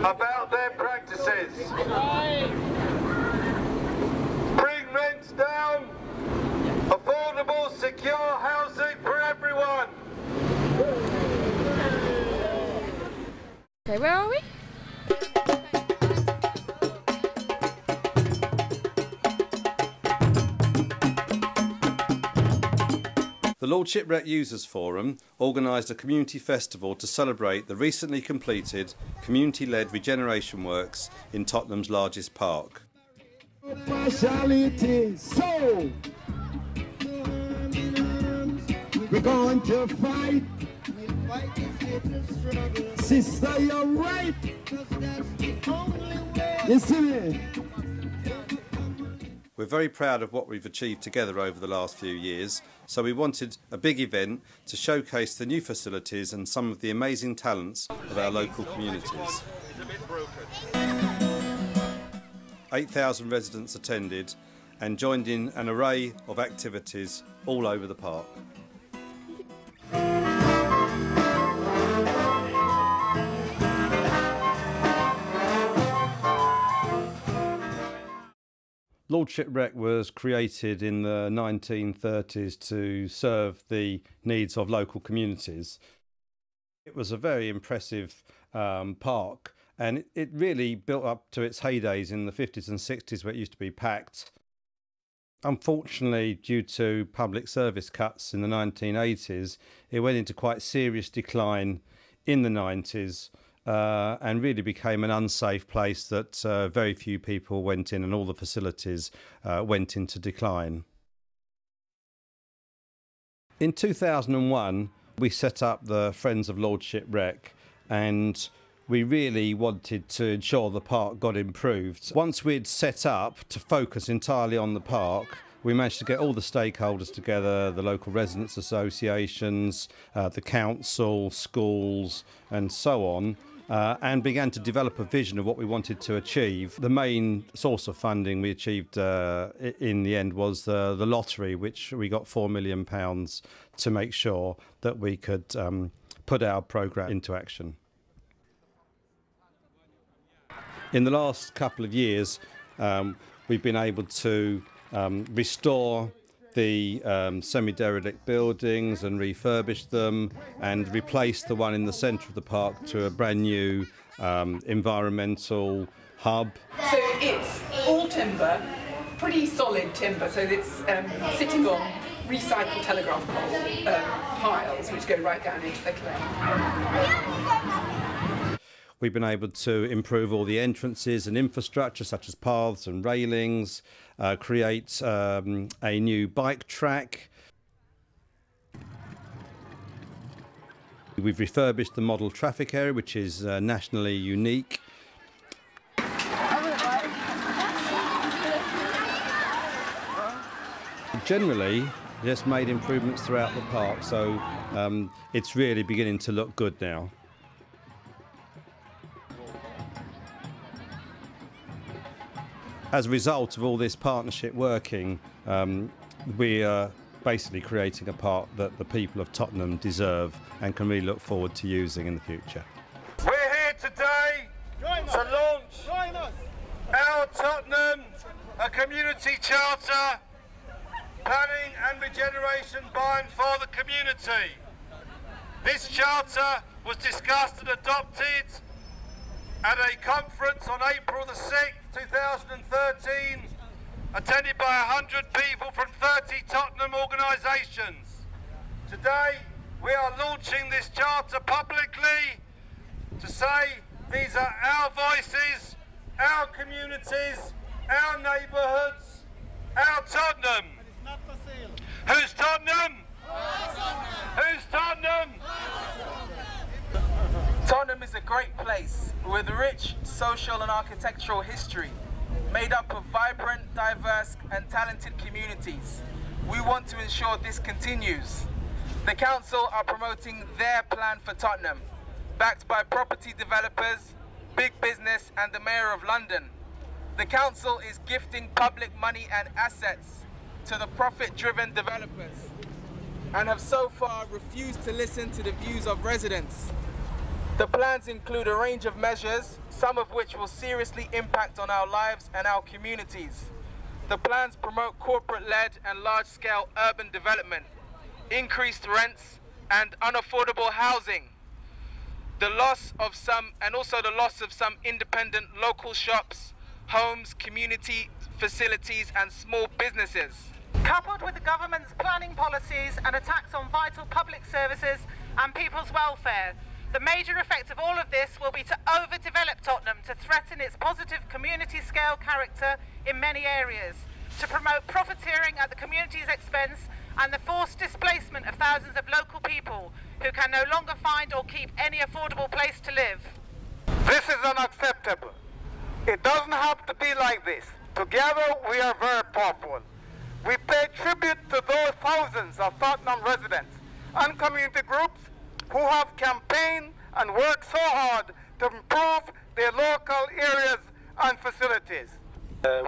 about their practices. Bring rents down, affordable, secure housing for everyone. Okay, where are we? The Lordship Rec Users Forum organised a community festival to celebrate the recently completed community-led regeneration works in Tottenham's largest park. Partiality, so we're going to fight. Sister, you're right. You see me? We're very proud of what we've achieved together over the last few years, so we wanted a big event to showcase the new facilities and some of the amazing talents of our local communities. 8,000 residents attended and joined in an array of activities all over the park. Lordship Rec was created in the 1930s to serve the needs of local communities. It was a very impressive park, and it really built up to its heydays in the 50s and 60s, where it used to be packed. Unfortunately, due to public service cuts in the 1980s, it went into quite serious decline in the 90s. And really became an unsafe place that very few people went in, and all the facilities went into decline. In 2001, we set up the Friends of Lordship Rec, and we really wanted to ensure the park got improved. Once we'd set up to focus entirely on the park, we managed to get all the stakeholders together, the local residents associations, the council, schools and so on, and began to develop a vision of what we wanted to achieve. The main source of funding we achieved in the end was the lottery, which we got £4 million to make sure that we could put our programme into action. In the last couple of years, we've been able to restore the semi-derelict buildings and refurbish them, and replace the one in the centre of the park to a brand new environmental hub. So it's all timber, pretty solid timber, so it's sitting on recycled telegraph pole piles which go right down into the clay. We've been able to improve all the entrances and infrastructure, such as paths and railings, create a new bike track. We've refurbished the model traffic area, which is nationally unique. Generally, just made improvements throughout the park, so it's really beginning to look good now. As a result of all this partnership working, we are basically creating a park that the people of Tottenham deserve and can really look forward to using in the future. We're here today to launch our Tottenham, a community charter, planning and regeneration bind for the community. This charter was discussed and adopted at a conference on April the 6th, 2013, attended by 100 people from 30 Tottenham organisations. Today we are launching this charter publicly to say these are our voices, our communities, our neighbourhoods, our Tottenham. Who's Tottenham? Who's Tottenham? Tottenham is a great place with rich social and architectural history, made up of vibrant, diverse and talented communities. We want to ensure this continues. The council are promoting their plan for Tottenham, backed by property developers, big business and the Mayor of London. The council is gifting public money and assets to the profit-driven developers and have so far refused to listen to the views of residents. The plans include a range of measures, some of which will seriously impact on our lives and our communities. The plans promote corporate-led and large-scale urban development, increased rents and unaffordable housing, the loss of some independent local shops, homes, community facilities and small businesses. Coupled with the government's planning policies and attacks on vital public services and people's welfare, the major effect of all of this will be to overdevelop Tottenham, to threaten its positive community scale character in many areas, to promote profiteering at the community's expense and the forced displacement of thousands of local people who can no longer find or keep any affordable place to live. This is unacceptable. It doesn't have to be like this. Together we are very powerful. We pay tribute to those thousands of Tottenham residents and community groups who have campaigned and worked so hard to improve their local areas and facilities.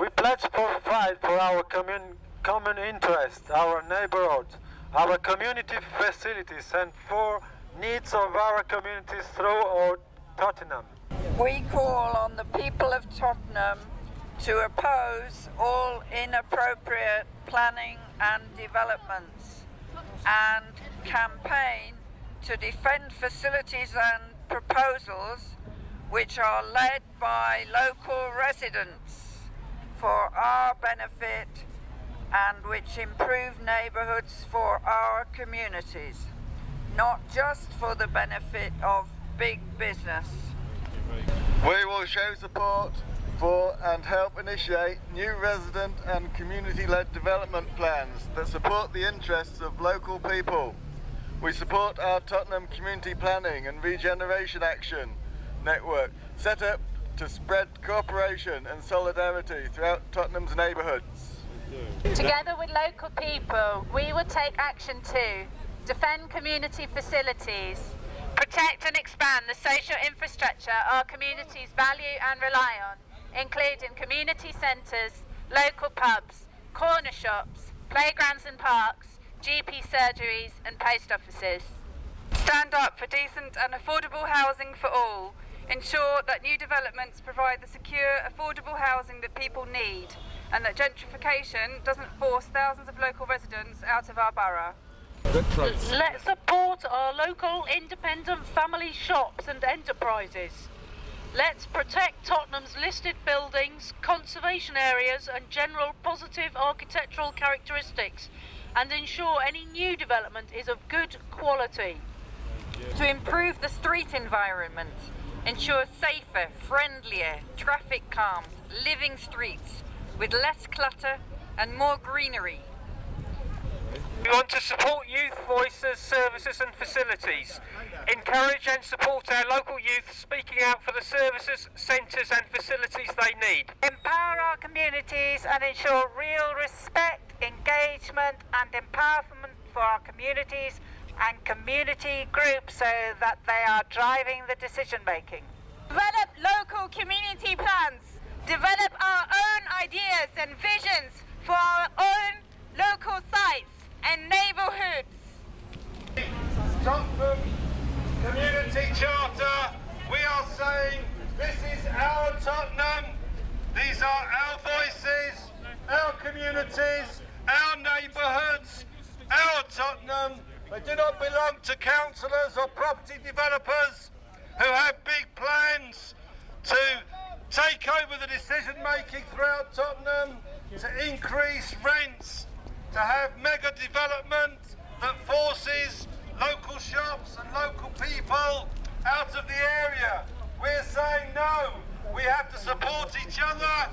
We pledge to provide for our common interest, our neighborhood, our community facilities and for needs of our communities throughout Tottenham. We call on the people of Tottenham to oppose all inappropriate planning and developments and campaign to defend facilities and proposals which are led by local residents for our benefit and which improve neighbourhoods for our communities, not just for the benefit of big business. We will show support for and help initiate new resident and community-led development plans that support the interests of local people. We support our Tottenham Community Planning and Regeneration Action network, set up to spread cooperation and solidarity throughout Tottenham's neighbourhoods. Together with local people, we will take action to defend community facilities, protect and expand the social infrastructure our communities value and rely on, including community centres, local pubs, corner shops, playgrounds and parks, GP surgeries and post offices. Stand up for decent and affordable housing for all. Ensure that new developments provide the secure, affordable housing that people need, and that gentrification doesn't force thousands of local residents out of our borough. Let's support our local independent family shops and enterprises. Let's protect Tottenham's listed buildings, conservation areas and general positive architectural characteristics and ensure any new development is of good quality. To improve the street environment, ensure safer, friendlier, traffic calm, living streets with less clutter and more greenery. We want to support youth voices, services and facilities. Encourage and support our local youth speaking out for the services, centres and facilities they need. Empower our communities and ensure real respect, engagement and empowerment for our communities and community groups so that they are driving the decision making. Develop local community plans. Develop our own ideas and visions for our own local sites and neighbourhoods. Tottenham Community Charter, we are saying this is our Tottenham, these are our voices, our communities, our neighbourhoods, our Tottenham. They do not belong to councillors or property developers who have big plans to take over the decision making throughout Tottenham, to increase rents, to have mega development that forces local shops and local people out of the area. We're saying no, we have to support each other,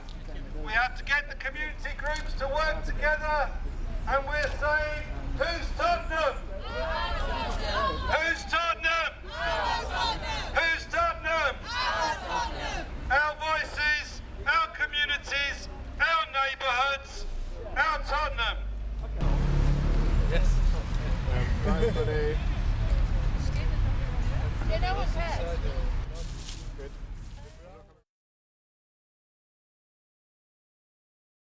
we have to get the community groups to work together, and we're saying, who's Tottenham? Who's Tottenham? Who's Tottenham? Our voices, our communities, our neighbourhoods, our Tottenham. Yes. Bye, buddy.